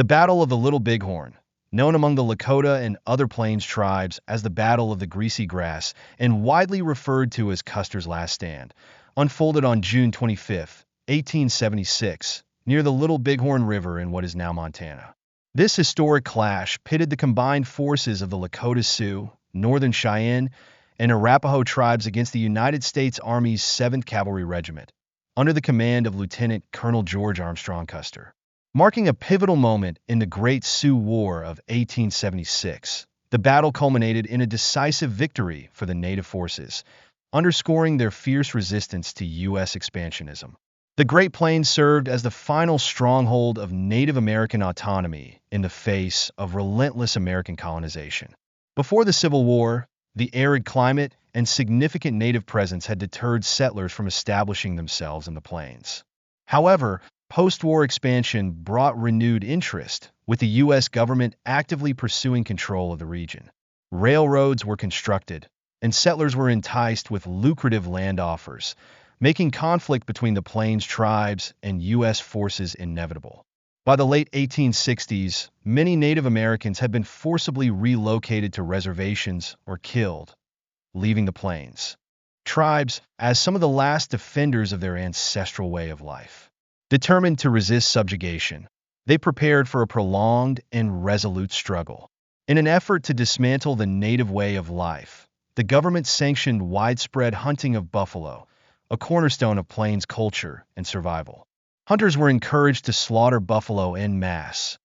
The Battle of the Little Bighorn, known among the Lakota and other Plains tribes as the Battle of the Greasy Grass and widely referred to as Custer's Last Stand, unfolded on June 25, 1876, near the Little Bighorn River in what is now Montana. This historic clash pitted the combined forces of the Lakota Sioux, Northern Cheyenne, and Arapaho tribes against the United States Army's 7th Cavalry Regiment, under the command of Lieutenant Colonel George Armstrong Custer. Marking a pivotal moment in the Great Sioux War of 1876, the battle culminated in a decisive victory for the Native forces, underscoring their fierce resistance to U.S. expansionism. The Great Plains served as the final stronghold of Native American autonomy in the face of relentless American colonization. Before the Civil War, the arid climate and significant Native presence had deterred settlers from establishing themselves in the plains. However, post-war expansion brought renewed interest, with the U.S. government actively pursuing control of the region. Railroads were constructed, and settlers were enticed with lucrative land offers, making conflict between the Plains tribes and U.S. forces inevitable. By the late 1860s, many Native Americans had been forcibly relocated to reservations or killed, leaving the Plains tribes as some of the last defenders of their ancestral way of life. Determined to resist subjugation, they prepared for a prolonged and resolute struggle. In an effort to dismantle the native way of life, the government sanctioned widespread hunting of buffalo, a cornerstone of Plains culture and survival. Hunters were encouraged to slaughter buffalo en masse,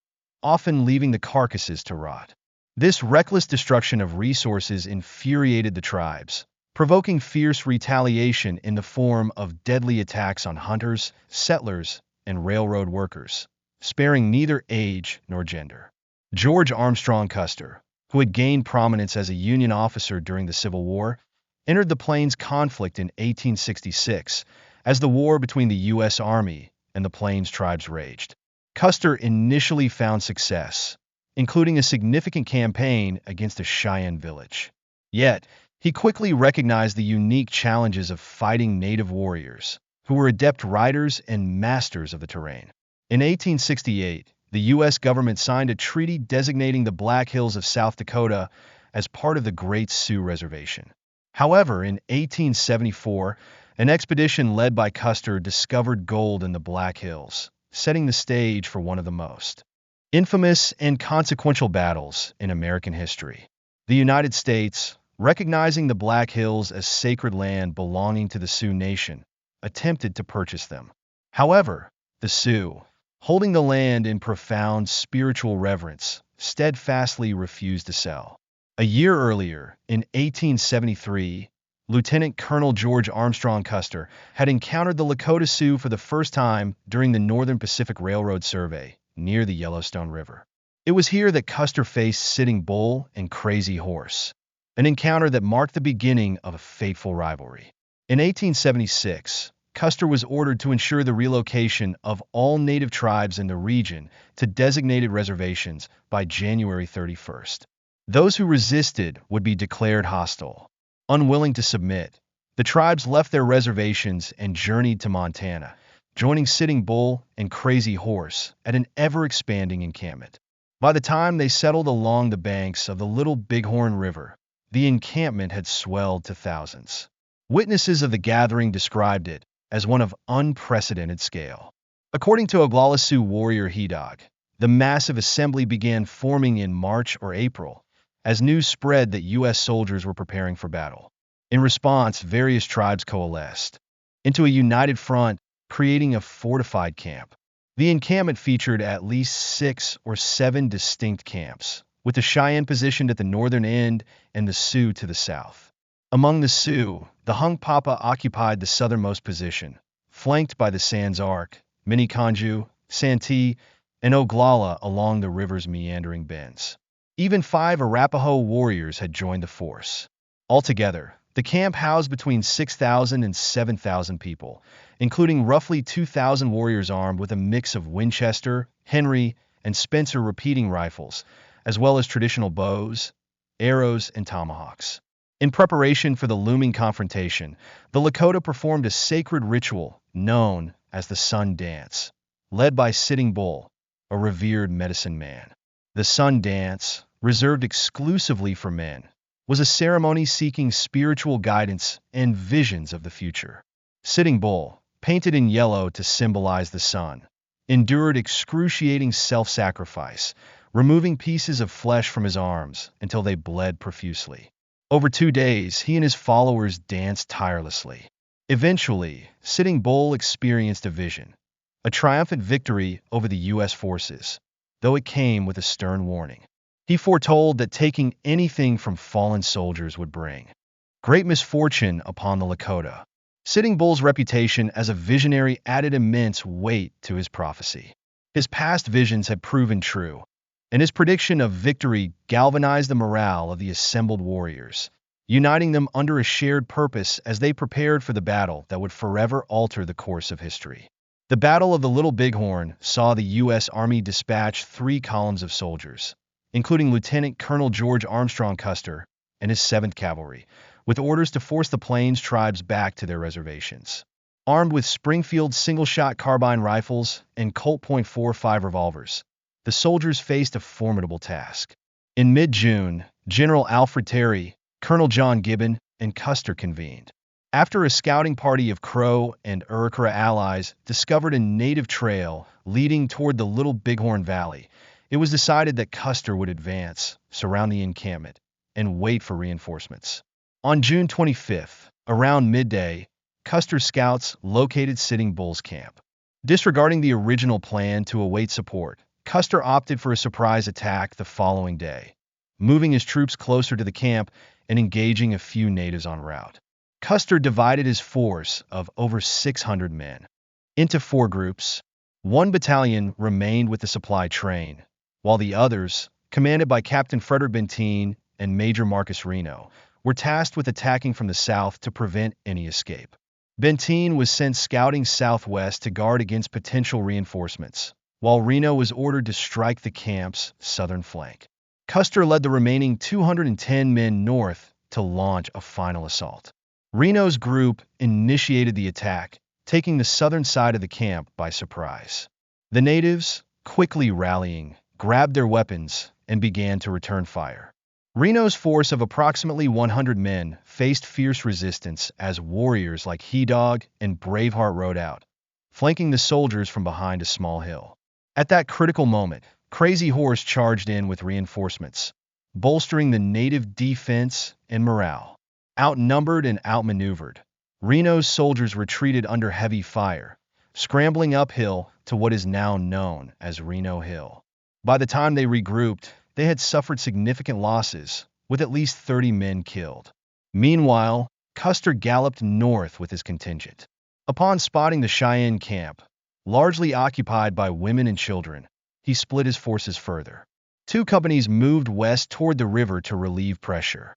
often leaving the carcasses to rot. This reckless destruction of resources infuriated the tribes, provoking fierce retaliation in the form of deadly attacks on hunters, settlers, and railroad workers, sparing neither age nor gender. George Armstrong Custer, who had gained prominence as a Union officer during the Civil War, entered the Plains conflict in 1866 as the war between the U.S. Army and the Plains tribes raged. Custer initially found success, including a significant campaign against a Cheyenne village. Yet, he quickly recognized the unique challenges of fighting Native warriors, who were adept riders and masters of the terrain. In 1868, the U.S. government signed a treaty designating the Black Hills of South Dakota as part of the Great Sioux Reservation. However, in 1874, an expedition led by Custer discovered gold in the Black Hills, setting the stage for one of the most infamous and consequential battles in American history. The United States, recognizing the Black Hills as sacred land belonging to the Sioux Nation, attempted to purchase them. However, the Sioux, holding the land in profound spiritual reverence, steadfastly refused to sell. A year earlier, in 1873, Lieutenant Colonel George Armstrong Custer had encountered the Lakota Sioux for the first time during the Northern Pacific Railroad survey near the Yellowstone River. It was here that Custer faced Sitting Bull and Crazy Horse, an encounter that marked the beginning of a fateful rivalry. In 1876, Custer was ordered to ensure the relocation of all Native tribes in the region to designated reservations by January 31st. Those who resisted would be declared hostile. Unwilling to submit, the tribes left their reservations and journeyed to Montana, joining Sitting Bull and Crazy Horse at an ever-expanding encampment. By the time they settled along the banks of the Little Bighorn River, the encampment had swelled to thousands. Witnesses of the gathering described it as one of unprecedented scale. According to Oglala Sioux warrior Hedog, the massive assembly began forming in March or April, as news spread that U.S. soldiers were preparing for battle. In response, various tribes coalesced into a united front, creating a fortified camp. The encampment featured at least 6 or 7 distinct camps, with the Cheyenne positioned at the northern end and the Sioux to the south. Among the Sioux, the Hunkpapa occupied the southernmost position, flanked by the Sans Arc, Miniconjou, Santee, and Oglala along the river's meandering bends. Even 5 Arapaho warriors had joined the force. Altogether, the camp housed between 6,000 and 7,000 people, including roughly 2,000 warriors armed with a mix of Winchester, Henry, and Spencer repeating rifles, as well as traditional bows, arrows, and tomahawks. In preparation for the looming confrontation, the Lakota performed a sacred ritual known as the Sun Dance, led by Sitting Bull, a revered medicine man. The sun dance, reserved exclusively for men, was a ceremony seeking spiritual guidance and visions of the future. Sitting Bull, painted in yellow to symbolize the sun, endured excruciating self-sacrifice, removing pieces of flesh from his arms until they bled profusely. Over 2 days, he and his followers danced tirelessly. Eventually, Sitting Bull experienced a vision, a triumphant victory over the U.S. forces, though it came with a stern warning. He foretold that taking anything from fallen soldiers would bring great misfortune upon the Lakota. Sitting Bull's reputation as a visionary added immense weight to his prophecy. His past visions had proven true, and his prediction of victory galvanized the morale of the assembled warriors, uniting them under a shared purpose as they prepared for the battle that would forever alter the course of history. The Battle of the Little Bighorn saw the U.S. Army dispatch 3 columns of soldiers, including Lieutenant Colonel George Armstrong Custer and his 7th Cavalry, with orders to force the Plains tribes back to their reservations. Armed with Springfield single-shot carbine rifles and Colt .45 revolvers, the soldiers faced a formidable task. In mid-June, General Alfred Terry, Colonel John Gibbon, and Custer convened. After a scouting party of Crow and Arikara allies discovered a native trail leading toward the Little Bighorn Valley, it was decided that Custer would advance, surround the encampment, and wait for reinforcements. On June 25th, around midday, Custer's scouts located Sitting Bull's camp. Disregarding the original plan to await support, Custer opted for a surprise attack the following day, moving his troops closer to the camp and engaging a few natives en route. Custer divided his force of over 600 men into 4 groups. 1 battalion remained with the supply train, while the others, commanded by Captain Frederick Benteen and Major Marcus Reno, were tasked with attacking from the south to prevent any escape. Benteen was sent scouting southwest to guard against potential reinforcements, while Reno was ordered to strike the camp's southern flank. Custer led the remaining 210 men north to launch a final assault. Reno's group initiated the attack, taking the southern side of the camp by surprise. The natives, quickly rallying, grabbed their weapons and began to return fire. Reno's force of approximately 100 men faced fierce resistance as warriors like He-Dog and Braveheart rode out, flanking the soldiers from behind a small hill. At that critical moment, Crazy Horse charged in with reinforcements, bolstering the native defense and morale. Outnumbered and outmaneuvered, Reno's soldiers retreated under heavy fire, scrambling uphill to what is now known as Reno Hill. By the time they regrouped, they had suffered significant losses, with at least 30 men killed. Meanwhile, Custer galloped north with his contingent. Upon spotting the Cheyenne camp, largely occupied by women and children, he split his forces further. 2 companies moved west toward the river to relieve pressure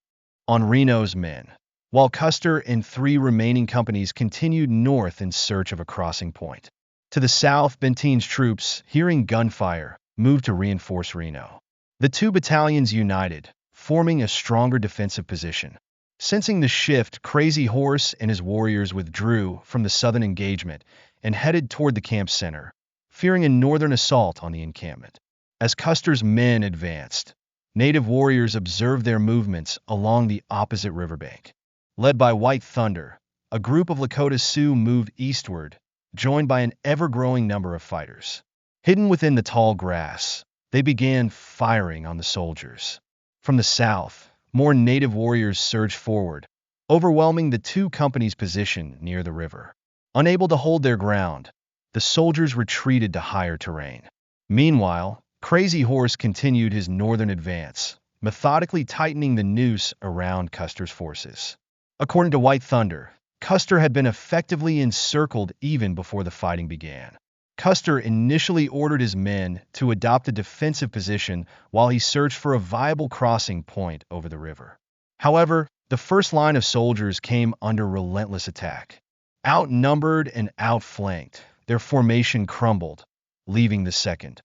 on Reno's men, while Custer and 3 remaining companies continued north in search of a crossing point. To the south, Benteen's troops, hearing gunfire, moved to reinforce Reno. The 2 battalions united, forming a stronger defensive position. Sensing the shift, Crazy Horse and his warriors withdrew from the southern engagement and headed toward the camp center, fearing a northern assault on the encampment. As Custer's men advanced, native warriors observed their movements along the opposite riverbank. Led by White Thunder, a group of Lakota Sioux moved eastward, joined by an ever-growing number of fighters. Hidden within the tall grass, they began firing on the soldiers. From the south, more native warriors surged forward, overwhelming the 2 companies' position near the river. Unable to hold their ground, the soldiers retreated to higher terrain. Meanwhile, Crazy Horse continued his northern advance, methodically tightening the noose around Custer's forces. According to White Thunder, Custer had been effectively encircled even before the fighting began. Custer initially ordered his men to adopt a defensive position while he searched for a viable crossing point over the river. However, the first line of soldiers came under relentless attack. Outnumbered and outflanked, their formation crumbled, leaving the second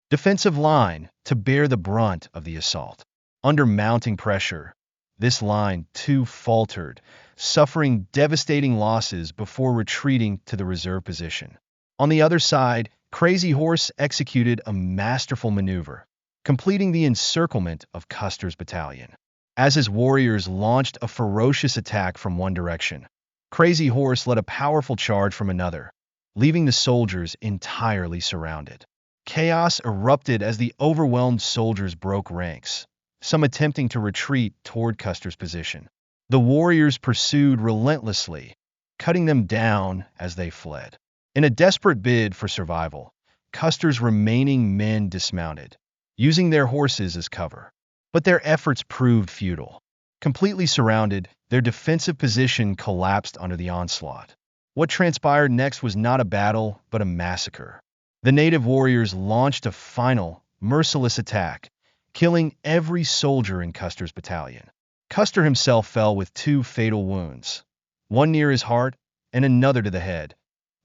defensive line to bear the brunt of the assault. Under mounting pressure, this line too faltered, suffering devastating losses before retreating to the reserve position. On the other side, Crazy Horse executed a masterful maneuver, completing the encirclement of Custer's battalion. As his warriors launched a ferocious attack from one direction, Crazy Horse led a powerful charge from another, leaving the soldiers entirely surrounded. Chaos erupted as the overwhelmed soldiers broke ranks, some attempting to retreat toward Custer's position. The warriors pursued relentlessly, cutting them down as they fled. In a desperate bid for survival, Custer's remaining men dismounted, using their horses as cover. But their efforts proved futile. Completely surrounded, their defensive position collapsed under the onslaught. What transpired next was not a battle, but a massacre. The native warriors launched a final, merciless attack, killing every soldier in Custer's battalion. Custer himself fell with 2 fatal wounds, one near his heart and another to the head,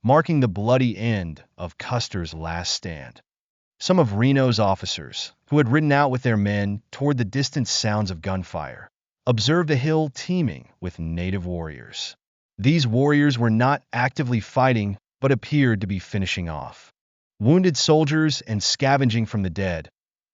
marking the bloody end of Custer's last stand. Some of Reno's officers, who had ridden out with their men toward the distant sounds of gunfire, observed a hill teeming with native warriors. These warriors were not actively fighting, but appeared to be finishing off wounded soldiers and scavenging from the dead,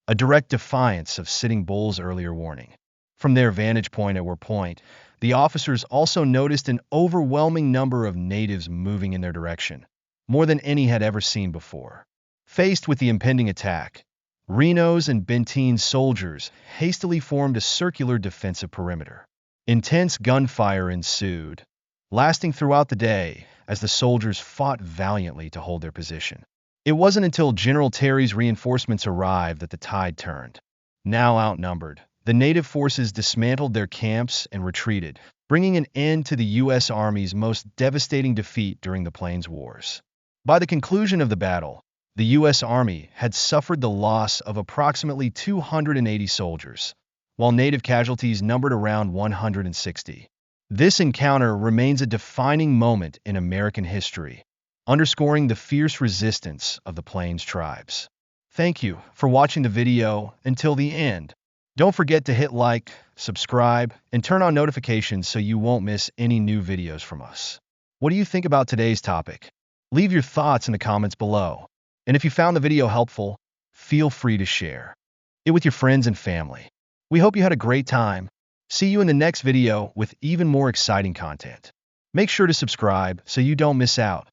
a direct defiance of Sitting Bull's earlier warning. From their vantage point at War Point, the officers also noticed an overwhelming number of natives moving in their direction, more than any had ever seen before. Faced with the impending attack, Reno's and Benteen's soldiers hastily formed a circular defensive perimeter. Intense gunfire ensued, lasting throughout the day as the soldiers fought valiantly to hold their position. It wasn't until General Terry's reinforcements arrived that the tide turned. Now outnumbered, the native forces dismantled their camps and retreated, bringing an end to the U.S. Army's most devastating defeat during the Plains Wars. By the conclusion of the battle, the U.S. Army had suffered the loss of approximately 280 soldiers, while native casualties numbered around 160. This encounter remains a defining moment in American history, underscoring the fierce resistance of the Plains tribes. Thank you for watching the video until the end. Don't forget to hit like, subscribe, and turn on notifications so you won't miss any new videos from us. What do you think about today's topic? Leave your thoughts in the comments below. And if you found the video helpful, feel free to share it with your friends and family. We hope you had a great time. See you in the next video with even more exciting content. Make sure to subscribe so you don't miss out.